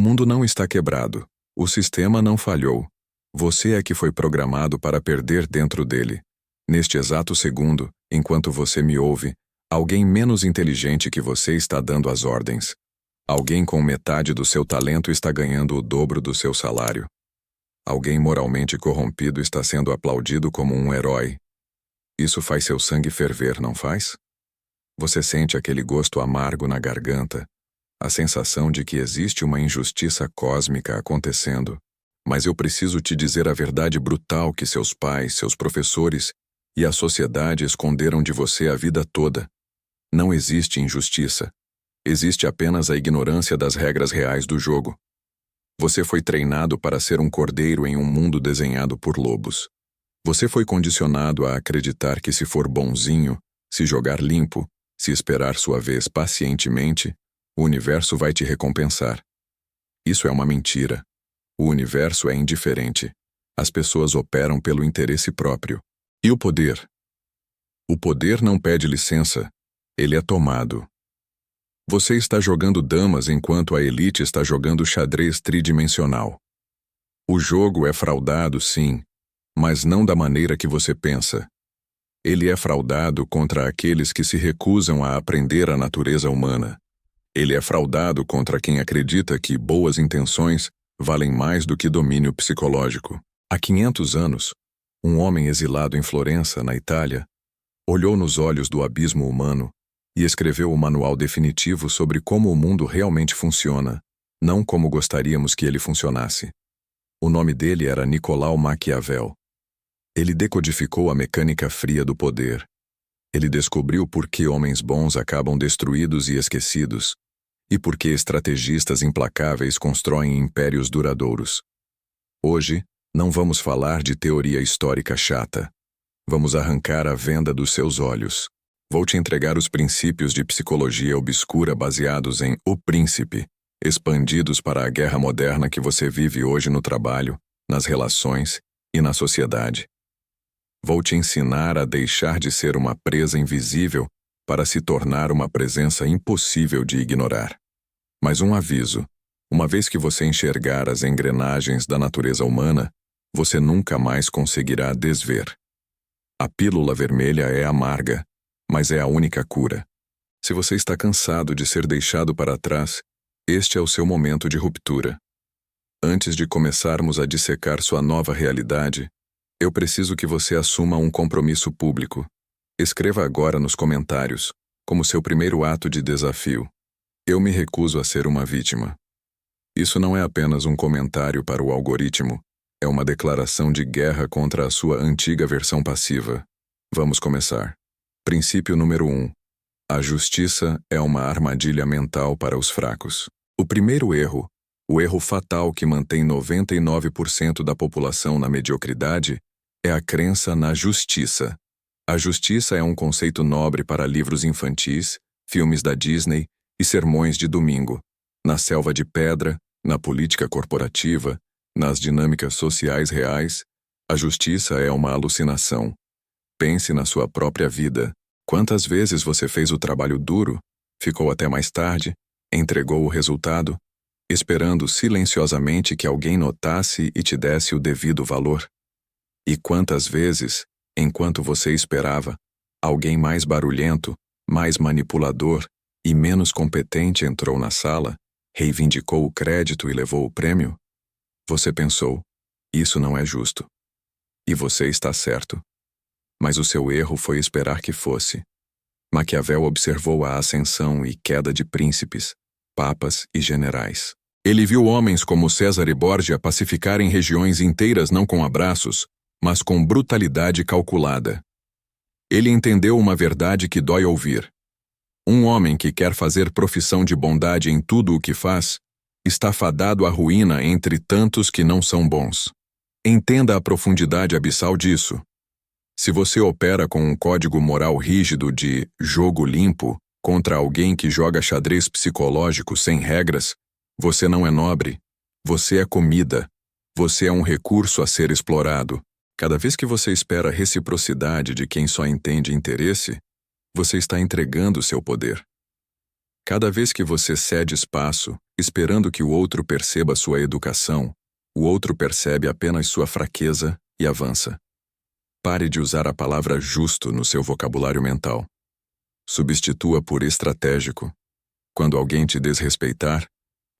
mundo não está quebrado. O sistema não falhou. Você é que foi programado para perder dentro dele. Neste exato segundo, enquanto você me ouve, alguém menos inteligente que você está dando as ordens. Alguém com metade do seu talento está ganhando o dobro do seu salário. Alguém moralmente corrompido está sendo aplaudido como um herói. Isso faz seu sangue ferver, não faz? Você sente aquele gosto amargo na garganta, a sensação de que existe uma injustiça cósmica acontecendo. Mas eu preciso te dizer a verdade brutal que seus pais, seus professores e a sociedade esconderam de você a vida toda. Não existe injustiça. Existe apenas a ignorância das regras reais do jogo. Você foi treinado para ser um cordeiro em um mundo desenhado por lobos. Você foi condicionado a acreditar que se for bonzinho, se jogar limpo, se esperar sua vez pacientemente, o universo vai te recompensar. Isso é uma mentira. O universo é indiferente. As pessoas operam pelo interesse próprio. E o poder? O poder não pede licença. Ele é tomado. Você está jogando damas enquanto a elite está jogando xadrez tridimensional. O jogo é fraudado, sim, mas não da maneira que você pensa. Ele é fraudado contra aqueles que se recusam a aprender a natureza humana. Ele é fraudado contra quem acredita que boas intenções valem mais do que domínio psicológico. Há 500 anos, um homem exilado em Florença, na Itália, olhou nos olhos do abismo humano e escreveu o manual definitivo sobre como o mundo realmente funciona, não como gostaríamos que ele funcionasse. O nome dele era Nicolau Maquiavel. Ele decodificou a mecânica fria do poder. Ele descobriu por que homens bons acabam destruídos e esquecidos, e por que estrategistas implacáveis constroem impérios duradouros. Hoje, não vamos falar de teoria histórica chata. Vamos arrancar a venda dos seus olhos. Vou te entregar os princípios de psicologia obscura baseados em O Príncipe, expandidos para a guerra moderna que você vive hoje no trabalho, nas relações e na sociedade. Vou te ensinar a deixar de ser uma presa invisível para se tornar uma presença impossível de ignorar. Mas um aviso: uma vez que você enxergar as engrenagens da natureza humana, você nunca mais conseguirá desver. A pílula vermelha é amarga, mas é a única cura. Se você está cansado de ser deixado para trás, este é o seu momento de ruptura. Antes de começarmos a dissecar sua nova realidade, eu preciso que você assuma um compromisso público. Escreva agora nos comentários, como seu primeiro ato de desafio: eu me recuso a ser uma vítima. Isso não é apenas um comentário para o algoritmo, é uma declaração de guerra contra a sua antiga versão passiva. Vamos começar. Princípio número 1. A justiça é uma armadilha mental para os fracos. O primeiro erro, o erro fatal que mantém 99% da população na mediocridade, é a crença na justiça. A justiça é um conceito nobre para livros infantis, filmes da Disney e sermões de domingo. Na selva de pedra, na política corporativa, nas dinâmicas sociais reais, a justiça é uma alucinação. Pense na sua própria vida. Quantas vezes você fez o trabalho duro, ficou até mais tarde, entregou o resultado, esperando silenciosamente que alguém notasse e te desse o devido valor? E quantas vezes, enquanto você esperava, alguém mais barulhento, mais manipulador e menos competente entrou na sala, reivindicou o crédito e levou o prêmio? Você pensou: isso não é justo. E você está certo. Mas o seu erro foi esperar que fosse. Maquiavel observou a ascensão e queda de príncipes, papas e generais. Ele viu homens como César e Borgia pacificarem regiões inteiras não com abraços, mas com brutalidade calculada. Ele entendeu uma verdade que dói ouvir. Um homem que quer fazer profissão de bondade em tudo o que faz, está fadado à ruína entre tantos que não são bons. Entenda a profundidade abissal disso. Se você opera com um código moral rígido de jogo limpo contra alguém que joga xadrez psicológico sem regras, você não é nobre. Você é comida. Você é um recurso a ser explorado. Cada vez que você espera reciprocidade de quem só entende interesse, você está entregando seu poder. Cada vez que você cede espaço, esperando que o outro perceba sua educação, o outro percebe apenas sua fraqueza e avança. Pare de usar a palavra justo no seu vocabulário mental. Substitua por estratégico. Quando alguém te desrespeitar,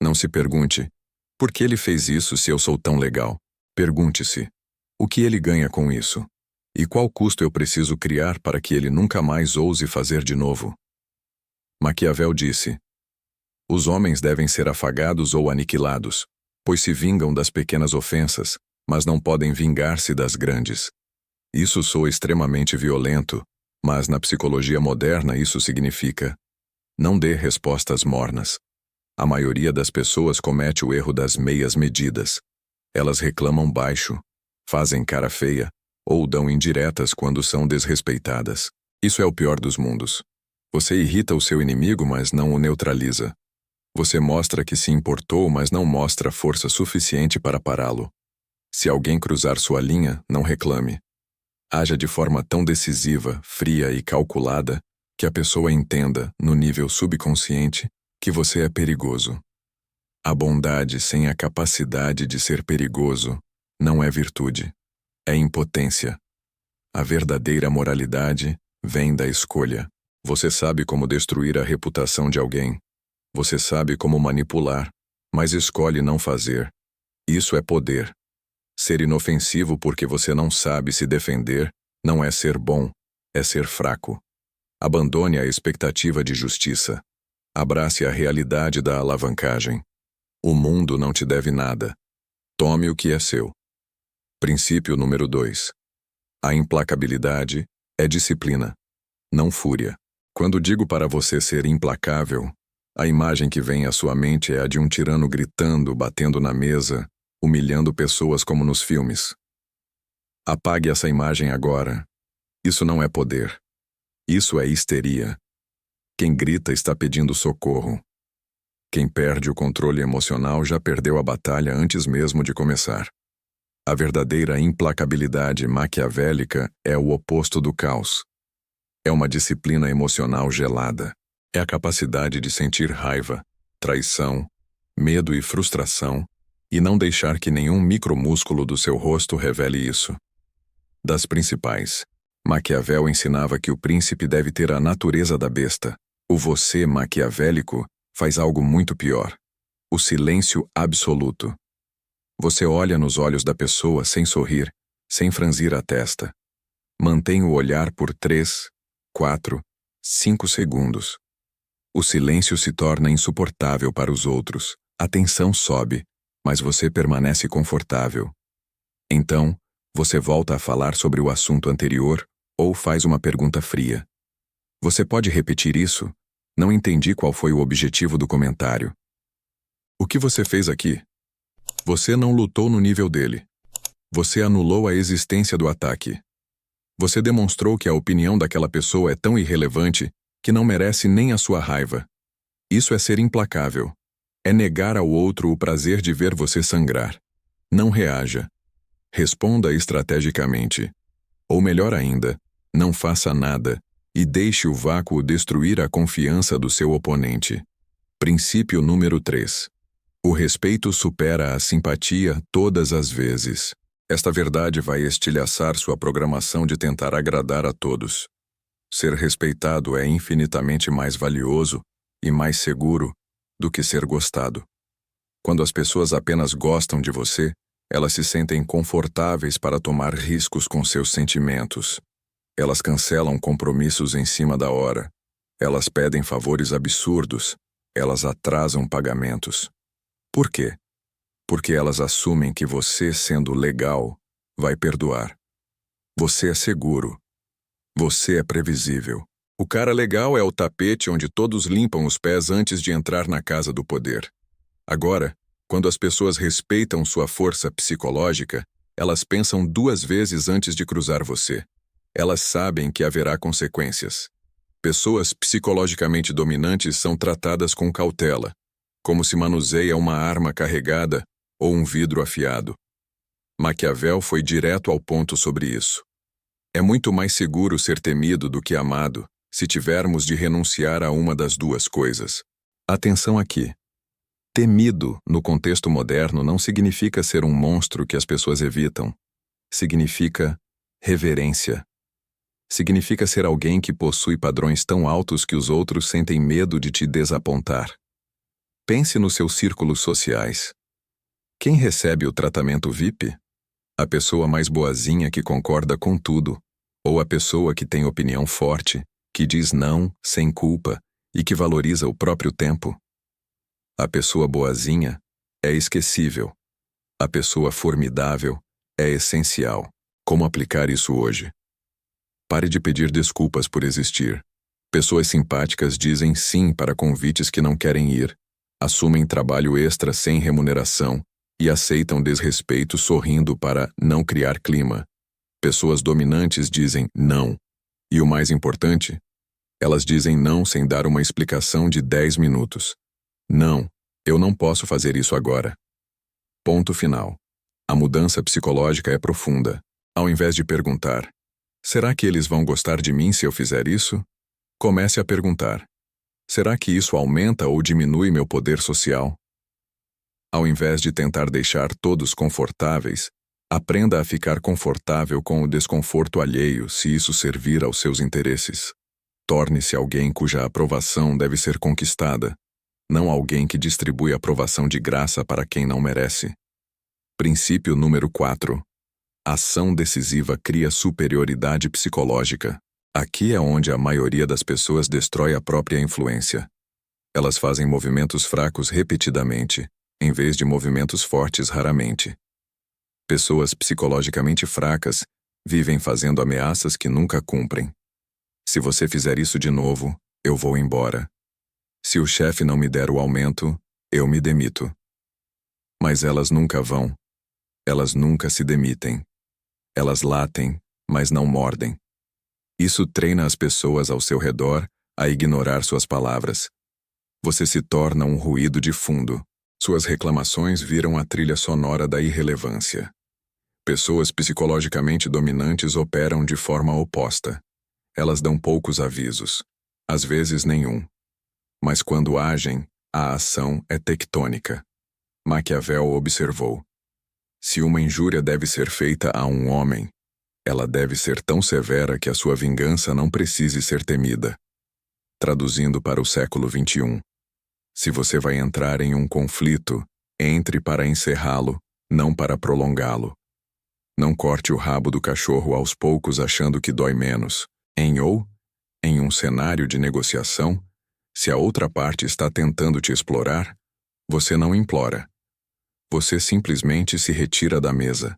não se pergunte: por que ele fez isso se eu sou tão legal? Pergunte-se: o que ele ganha com isso? E qual custo eu preciso criar para que ele nunca mais ouse fazer de novo? Maquiavel disse: os homens devem ser afagados ou aniquilados, pois se vingam das pequenas ofensas, mas não podem vingar-se das grandes. Isso soa extremamente violento, mas na psicologia moderna isso significa: não dê respostas mornas. A maioria das pessoas comete o erro das meias medidas. Elas reclamam baixo, fazem cara feia, ou dão indiretas quando são desrespeitadas. Isso é o pior dos mundos. Você irrita o seu inimigo, mas não o neutraliza. Você mostra que se importou, mas não mostra força suficiente para pará-lo. Se alguém cruzar sua linha, não reclame. Haja de forma tão decisiva, fria e calculada que a pessoa entenda, no nível subconsciente, que você é perigoso. A bondade sem a capacidade de ser perigoso não é virtude, é impotência. A verdadeira moralidade vem da escolha. Você sabe como destruir a reputação de alguém. Você sabe como manipular, mas escolhe não fazer. Isso é poder. Ser inofensivo porque você não sabe se defender não é ser bom, é ser fraco. Abandone a expectativa de justiça. Abrace a realidade da alavancagem. O mundo não te deve nada. Tome o que é seu. Princípio número 2. A implacabilidade é disciplina, não fúria. Quando digo para você ser implacável, a imagem que vem à sua mente é a de um tirano gritando, batendo na mesa, humilhando pessoas como nos filmes. Apague essa imagem agora. Isso não é poder. Isso é histeria. Quem grita está pedindo socorro. Quem perde o controle emocional já perdeu a batalha antes mesmo de começar. A verdadeira implacabilidade maquiavélica é o oposto do caos. É uma disciplina emocional gelada. É a capacidade de sentir raiva, traição, medo e frustração e não deixar que nenhum micromúsculo do seu rosto revele isso. Das principais, Maquiavel ensinava que o príncipe deve ter a natureza da besta. O você maquiavélico faz algo muito pior: o silêncio absoluto. Você olha nos olhos da pessoa sem sorrir, sem franzir a testa. Mantém o olhar por 3, 4, 5 segundos. O silêncio se torna insuportável para os outros. A tensão sobe, mas você permanece confortável. Então, você volta a falar sobre o assunto anterior ou faz uma pergunta fria. Você pode repetir isso? Não entendi qual foi o objetivo do comentário. O que você fez aqui? Você não lutou no nível dele. Você anulou a existência do ataque. Você demonstrou que a opinião daquela pessoa é tão irrelevante que não merece nem a sua raiva. Isso é ser implacável. É negar ao outro o prazer de ver você sangrar. Não reaja. Responda estrategicamente. Ou melhor ainda, não faça nada e deixe o vácuo destruir a confiança do seu oponente. Princípio número 3. O respeito supera a simpatia todas as vezes. Esta verdade vai estilhaçar sua programação de tentar agradar a todos. Ser respeitado é infinitamente mais valioso e mais seguro do que ser gostado. Quando as pessoas apenas gostam de você, elas se sentem confortáveis para tomar riscos com seus sentimentos. Elas cancelam compromissos em cima da hora. Elas pedem favores absurdos. Elas atrasam pagamentos. Por quê? Porque elas assumem que você, sendo legal, vai perdoar. Você é seguro. Você é previsível. O cara legal é o tapete onde todos limpam os pés antes de entrar na casa do poder. Agora, quando as pessoas respeitam sua força psicológica, elas pensam 2 vezes antes de cruzar você. Elas sabem que haverá consequências. Pessoas psicologicamente dominantes são tratadas com cautela, como se manuseia uma arma carregada ou um vidro afiado. Maquiavel foi direto ao ponto sobre isso. É muito mais seguro ser temido do que amado, se tivermos de renunciar a uma das 2 coisas. Atenção aqui. Temido, no contexto moderno, não significa ser um monstro que as pessoas evitam. Significa reverência. Significa ser alguém que possui padrões tão altos que os outros sentem medo de te desapontar. Pense nos seus círculos sociais. Quem recebe o tratamento VIP? A pessoa mais boazinha que concorda com tudo, ou a pessoa que tem opinião forte, que diz não sem culpa e que valoriza o próprio tempo? A pessoa boazinha é esquecível. A pessoa formidável é essencial. Como aplicar isso hoje? Pare de pedir desculpas por existir. Pessoas simpáticas dizem sim para convites que não querem ir, assumem trabalho extra sem remuneração e aceitam desrespeito sorrindo para não criar clima. Pessoas dominantes dizem não. E o mais importante, elas dizem não sem dar uma explicação de 10 minutos. Não, eu não posso fazer isso agora. Ponto final. A mudança psicológica é profunda. Ao invés de perguntar, será que eles vão gostar de mim se eu fizer isso? Comece a perguntar, será que isso aumenta ou diminui meu poder social? Ao invés de tentar deixar todos confortáveis, aprenda a ficar confortável com o desconforto alheio se isso servir aos seus interesses. Torne-se alguém cuja aprovação deve ser conquistada, não alguém que distribui aprovação de graça para quem não merece. Princípio número 4. Ação decisiva cria superioridade psicológica. Aqui é onde a maioria das pessoas destrói a própria influência. Elas fazem movimentos fracos repetidamente, em vez de movimentos fortes raramente. Pessoas psicologicamente fracas vivem fazendo ameaças que nunca cumprem. Se você fizer isso de novo, eu vou embora. Se o chefe não me der o aumento, eu me demito. Mas elas nunca vão. Elas nunca se demitem. Elas latem, mas não mordem. Isso treina as pessoas ao seu redor a ignorar suas palavras. Você se torna um ruído de fundo. Suas reclamações viram a trilha sonora da irrelevância. Pessoas psicologicamente dominantes operam de forma oposta. Elas dão poucos avisos, às vezes nenhum. Mas quando agem, a ação é tectônica. Maquiavel observou: se uma injúria deve ser feita a um homem, ela deve ser tão severa que a sua vingança não precise ser temida. Traduzindo para o século XXI. Se você vai entrar em um conflito, entre para encerrá-lo, não para prolongá-lo. Não corte o rabo do cachorro aos poucos achando que dói menos. Em um cenário de negociação, se a outra parte está tentando te explorar, você não implora. Você simplesmente se retira da mesa.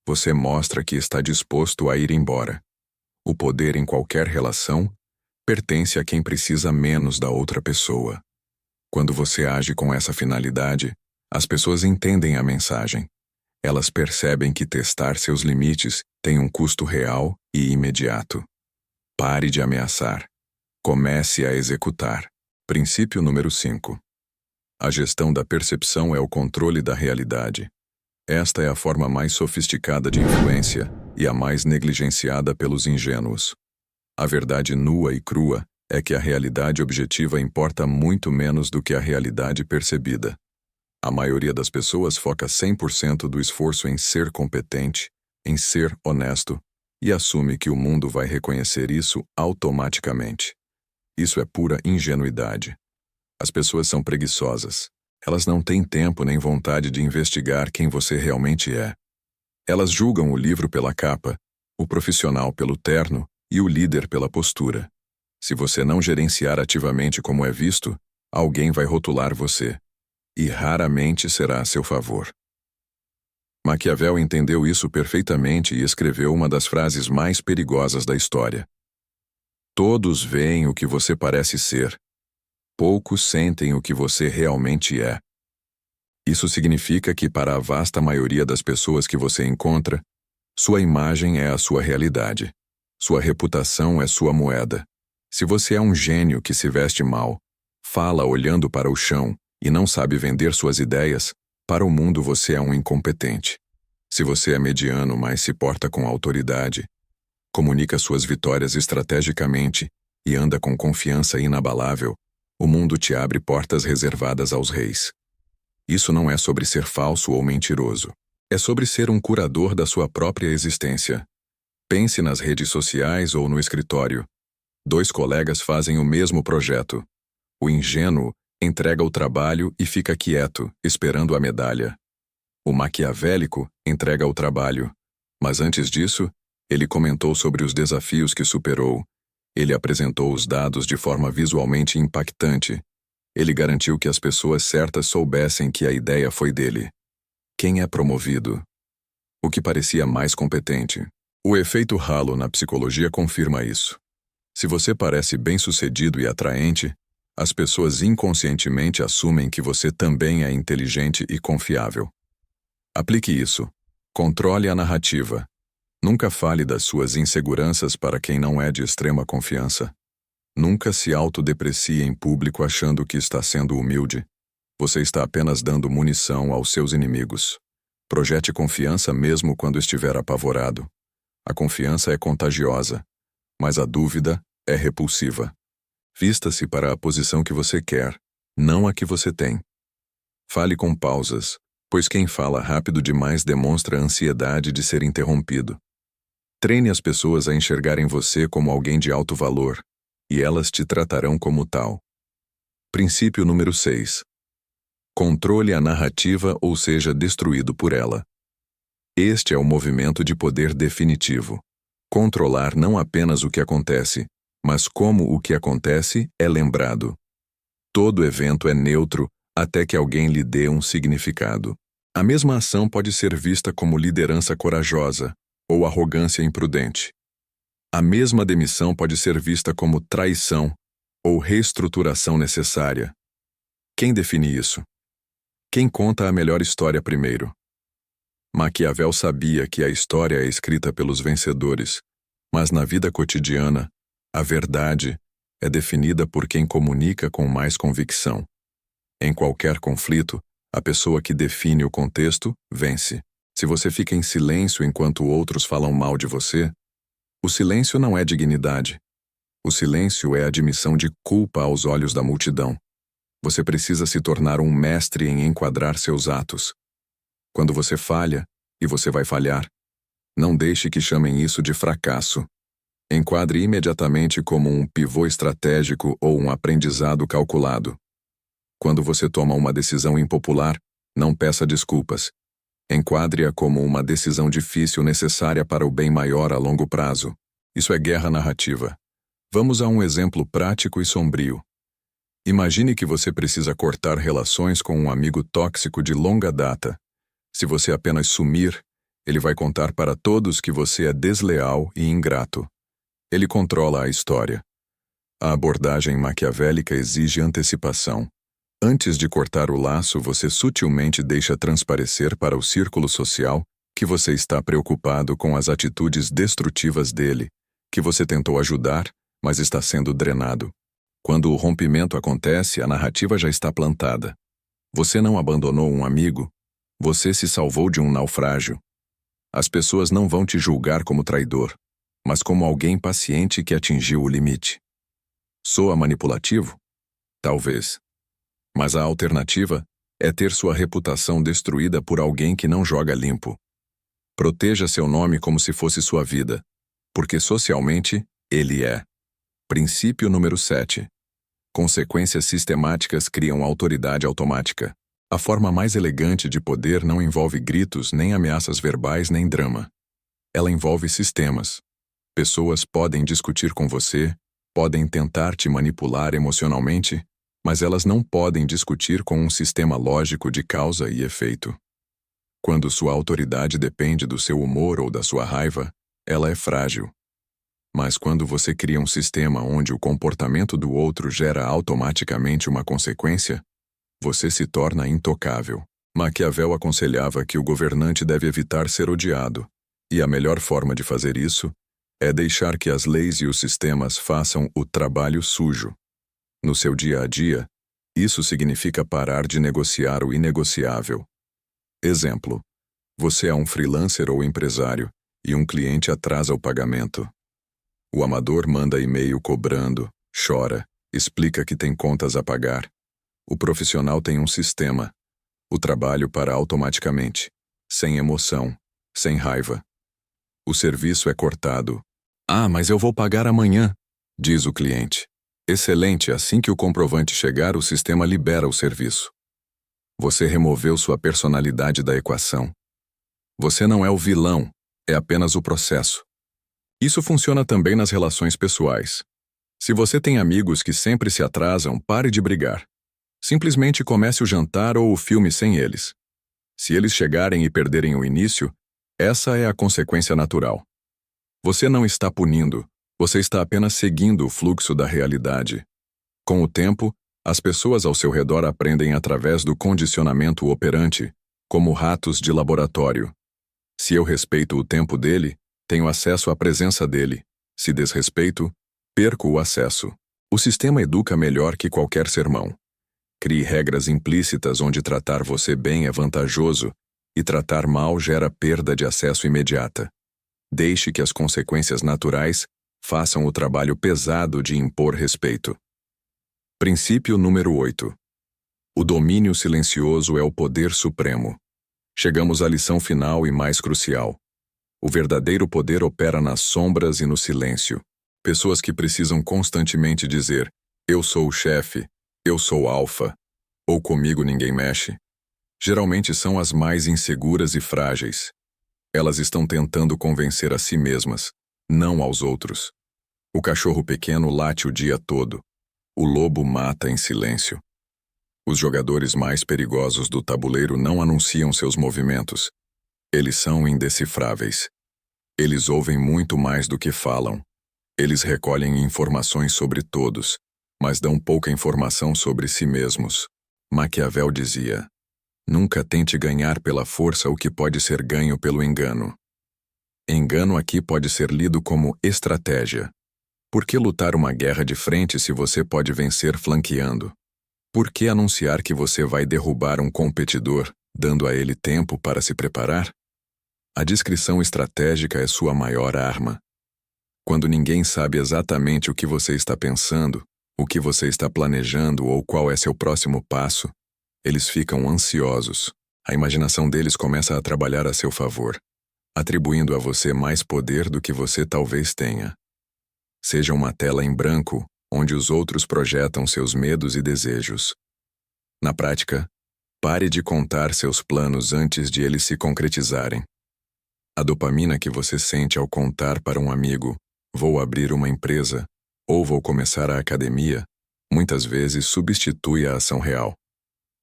Você mostra que está disposto a ir embora. O poder em qualquer relação pertence a quem precisa menos da outra pessoa. Quando você age com essa finalidade, as pessoas entendem a mensagem. Elas percebem que testar seus limites tem um custo real e imediato. Pare de ameaçar. Comece a executar. Princípio número 5. A gestão da percepção é o controle da realidade. Esta é a forma mais sofisticada de influência e a mais negligenciada pelos ingênuos. A verdade nua e crua é que a realidade objetiva importa muito menos do que a realidade percebida. A maioria das pessoas foca 100% do esforço em ser competente, em ser honesto, e assume que o mundo vai reconhecer isso automaticamente. Isso é pura ingenuidade. As pessoas são preguiçosas. Elas não têm tempo nem vontade de investigar quem você realmente é. Elas julgam o livro pela capa, o profissional pelo terno e o líder pela postura. Se você não gerenciar ativamente como é visto, alguém vai rotular você. E raramente será a seu favor. Maquiavel entendeu isso perfeitamente e escreveu uma das frases mais perigosas da história. Todos veem o que você parece ser. Poucos sentem o que você realmente é. Isso significa que para a vasta maioria das pessoas que você encontra, sua imagem é a sua realidade. Sua reputação é sua moeda. Se você é um gênio que se veste mal, fala olhando para o chão e não sabe vender suas ideias, para o mundo você é um incompetente. Se você é mediano, mas se porta com autoridade, comunica suas vitórias estrategicamente e anda com confiança inabalável, o mundo te abre portas reservadas aos reis. Isso não é sobre ser falso ou mentiroso. É sobre ser um curador da sua própria existência. Pense nas redes sociais ou no escritório. 2 colegas fazem o mesmo projeto. O ingênuo entrega o trabalho e fica quieto, esperando a medalha. O maquiavélico entrega o trabalho, mas antes disso, ele comentou sobre os desafios que superou. Ele apresentou os dados de forma visualmente impactante. Ele garantiu que as pessoas certas soubessem que a ideia foi dele. Quem é promovido? O que parecia mais competente. O efeito halo na psicologia confirma isso. Se você parece bem-sucedido e atraente, as pessoas inconscientemente assumem que você também é inteligente e confiável. Aplique isso. Controle a narrativa. Nunca fale das suas inseguranças para quem não é de extrema confiança. Nunca se autodeprecie em público achando que está sendo humilde. Você está apenas dando munição aos seus inimigos. Projete confiança mesmo quando estiver apavorado. A confiança é contagiosa, mas a dúvida é repulsiva. Vista-se para a posição que você quer, não a que você tem. Fale com pausas, pois quem fala rápido demais demonstra ansiedade de ser interrompido. Treine as pessoas a enxergarem você como alguém de alto valor, e elas te tratarão como tal. Princípio número 6. Controle a narrativa ou seja destruído por ela. Este é o movimento de poder definitivo. Controlar não apenas o que acontece, mas como o que acontece é lembrado. Todo evento é neutro até que alguém lhe dê um significado. A mesma ação pode ser vista como liderança corajosa ou arrogância imprudente. A mesma demissão pode ser vista como traição ou reestruturação necessária. Quem define isso? Quem conta a melhor história primeiro? Maquiavel sabia que a história é escrita pelos vencedores, mas na vida cotidiana, a verdade é definida por quem comunica com mais convicção. Em qualquer conflito, a pessoa que define o contexto vence. Se você fica em silêncio enquanto outros falam mal de você, o silêncio não é dignidade. O silêncio é admissão de culpa aos olhos da multidão. Você precisa se tornar um mestre em enquadrar seus atos. Quando você falha, e você vai falhar, não deixe que chamem isso de fracasso. Enquadre imediatamente como um pivô estratégico ou um aprendizado calculado. Quando você toma uma decisão impopular, não peça desculpas. Enquadre-a como uma decisão difícil necessária para o bem maior a longo prazo. Isso é guerra narrativa. Vamos a um exemplo prático e sombrio. Imagine que você precisa cortar relações com um amigo tóxico de longa data. Se você apenas sumir, ele vai contar para todos que você é desleal e ingrato. Ele controla a história. A abordagem maquiavélica exige antecipação. Antes de cortar o laço, você sutilmente deixa transparecer para o círculo social que você está preocupado com as atitudes destrutivas dele, que você tentou ajudar, mas está sendo drenado. Quando o rompimento acontece, a narrativa já está plantada. Você não abandonou um amigo, você se salvou de um naufrágio. As pessoas não vão te julgar como traidor, mas como alguém paciente que atingiu o limite. Soa manipulativo? Talvez. Mas a alternativa é ter sua reputação destruída por alguém que não joga limpo. Proteja seu nome como se fosse sua vida, porque socialmente ele é. Princípio número 7. Consequências sistemáticas criam autoridade automática. A forma mais elegante de poder não envolve gritos, nem ameaças verbais, nem drama. Ela envolve sistemas. Pessoas podem discutir com você, podem tentar te manipular emocionalmente, mas elas não podem discutir com um sistema lógico de causa e efeito. Quando sua autoridade depende do seu humor ou da sua raiva, ela é frágil. Mas quando você cria um sistema onde o comportamento do outro gera automaticamente uma consequência, você se torna intocável. Maquiavel aconselhava que o governante deve evitar ser odiado, e a melhor forma de fazer isso é deixar que as leis e os sistemas façam o trabalho sujo. No seu dia a dia, isso significa parar de negociar o inegociável. Exemplo: você é um freelancer ou empresário e um cliente atrasa o pagamento. O amador manda e-mail cobrando, chora explica que tem contas a pagar. O profissional tem um sistema. O trabalho para automaticamente, sem emoção, sem raiva. O serviço é cortado. Ah, mas eu vou pagar amanhã, diz o cliente. Excelente, assim que o comprovante chegar, o sistema libera o serviço. Você removeu sua personalidade da equação. Você não é o vilão, é apenas o processo. Isso funciona também nas relações pessoais. Se você tem amigos que sempre se atrasam, pare de brigar. Simplesmente comece o jantar ou o filme sem eles. Se eles chegarem e perderem o início, essa é a consequência natural. Você não está punindo, você está apenas seguindo o fluxo da realidade. Com o tempo, as pessoas ao seu redor aprendem através do condicionamento operante, como ratos de laboratório. Se eu respeito o tempo dele, tenho acesso à presença dele. Se desrespeito, perco o acesso. O sistema educa melhor que qualquer sermão. Crie regras implícitas onde tratar você bem é vantajoso e tratar mal gera perda de acesso imediata. Deixe que as consequências naturais façam o trabalho pesado de impor respeito. Princípio número 8. O domínio silencioso é o poder supremo. Chegamos à lição final e mais crucial. O verdadeiro poder opera nas sombras e no silêncio. Pessoas que precisam constantemente dizer, eu sou o chefe, eu sou alfa, ou comigo ninguém mexe, geralmente são as mais inseguras e frágeis. Elas estão tentando convencer a si mesmas, não aos outros. O cachorro pequeno late o dia todo. O lobo mata em silêncio. Os jogadores mais perigosos do tabuleiro não anunciam seus movimentos. Eles são indecifráveis. Eles ouvem muito mais do que falam. Eles recolhem informações sobre todos, mas dão pouca informação sobre si mesmos. Maquiavel dizia, nunca tente ganhar pela força o que pode ser ganho pelo engano. Engano aqui pode ser lido como estratégia. Por que lutar uma guerra de frente se você pode vencer flanqueando? Por que anunciar que você vai derrubar um competidor, dando a ele tempo para se preparar? A descrição estratégica é sua maior arma. Quando ninguém sabe exatamente o que você está pensando, o que você está planejando ou qual é seu próximo passo, eles ficam ansiosos. A imaginação deles começa a trabalhar a seu favor, atribuindo a você mais poder do que você talvez tenha. Seja uma tela em branco, onde os outros projetam seus medos e desejos. Na prática, pare de contar seus planos antes de eles se concretizarem. A dopamina que você sente ao contar para um amigo, vou abrir uma empresa, ou vou começar a academia, muitas vezes substitui a ação real.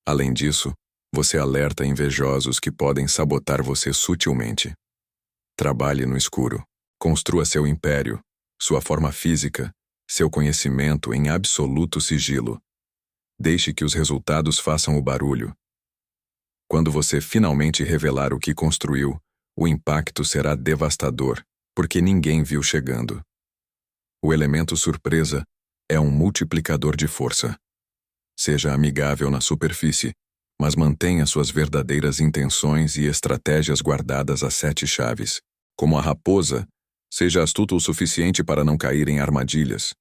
Além disso, você alerta invejosos que podem sabotar você sutilmente. Trabalhe no escuro. Construa seu império, sua forma física, seu conhecimento em absoluto sigilo. Deixe que os resultados façam o barulho. Quando você finalmente revelar o que construiu, o impacto será devastador, porque ninguém viu chegando. O elemento surpresa é um multiplicador de força. Seja amigável na superfície, mas mantenha suas verdadeiras intenções e estratégias guardadas a 7 chaves. Como a raposa, seja astuto o suficiente para não cair em armadilhas.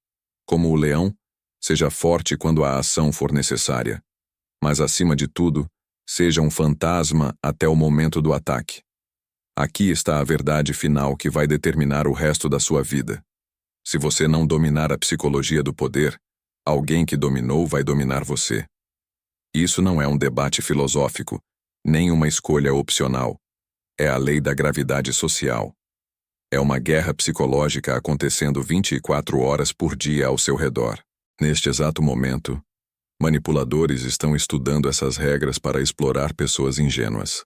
Como o leão, seja forte quando a ação for necessária. Mas, acima de tudo, seja um fantasma até o momento do ataque. Aqui está a verdade final que vai determinar o resto da sua vida. Se você não dominar a psicologia do poder, alguém que dominou vai dominar você. Isso não é um debate filosófico, nem uma escolha opcional. É a lei da gravidade social. É uma guerra psicológica acontecendo 24 horas por dia ao seu redor. Neste exato momento, manipuladores estão estudando essas regras para explorar pessoas ingênuas.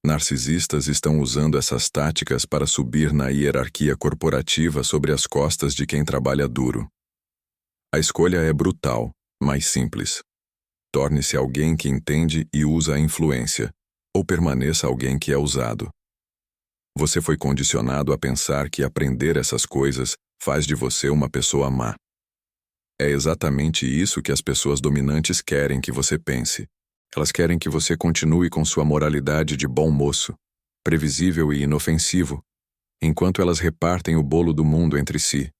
Narcisistas estão usando essas táticas para subir na hierarquia corporativa sobre as costas de quem trabalha duro. A escolha é brutal, mas simples. Torne-se alguém que entende e usa a influência, ou permaneça alguém que é usado. Você foi condicionado a pensar que aprender essas coisas faz de você uma pessoa má. É exatamente isso que as pessoas dominantes querem que você pense. Elas querem que você continue com sua moralidade de bom moço, previsível e inofensivo, enquanto elas repartem o bolo do mundo entre si.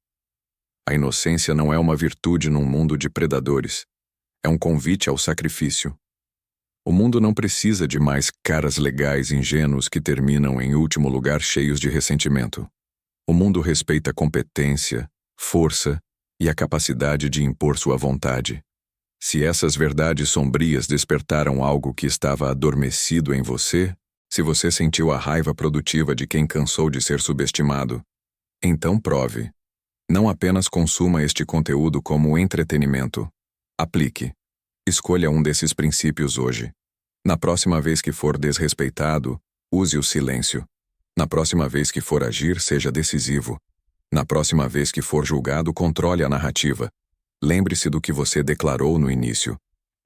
A inocência não é uma virtude num mundo de predadores. É um convite ao sacrifício. O mundo não precisa de mais caras legais ingênuos que terminam em último lugar cheios de ressentimento. O mundo respeita competência, força e a capacidade de impor sua vontade. Se essas verdades sombrias despertaram algo que estava adormecido em você, se você sentiu a raiva produtiva de quem cansou de ser subestimado, então prove. Não apenas consuma este conteúdo como entretenimento. Aplique. Escolha um desses princípios hoje. Na próxima vez que for desrespeitado, use o silêncio. Na próxima vez que for agir, seja decisivo. Na próxima vez que for julgado, controle a narrativa. Lembre-se do que você declarou no início.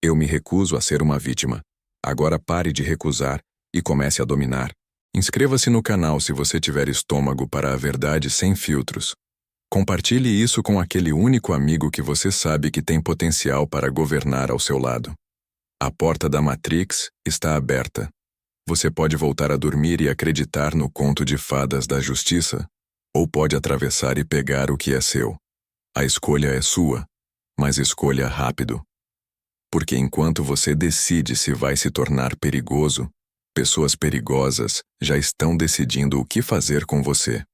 Eu me recuso a ser uma vítima. Agora pare de recusar e comece a dominar. Inscreva-se no canal se você tiver estômago para a verdade sem filtros. Compartilhe isso com aquele único amigo que você sabe que tem potencial para governar ao seu lado. A porta da Matrix está aberta. Você pode voltar a dormir e acreditar no conto de fadas da justiça, ou pode atravessar e pegar o que é seu. A escolha é sua, mas escolha rápido. Porque enquanto você decide se vai se tornar perigoso, pessoas perigosas já estão decidindo o que fazer com você.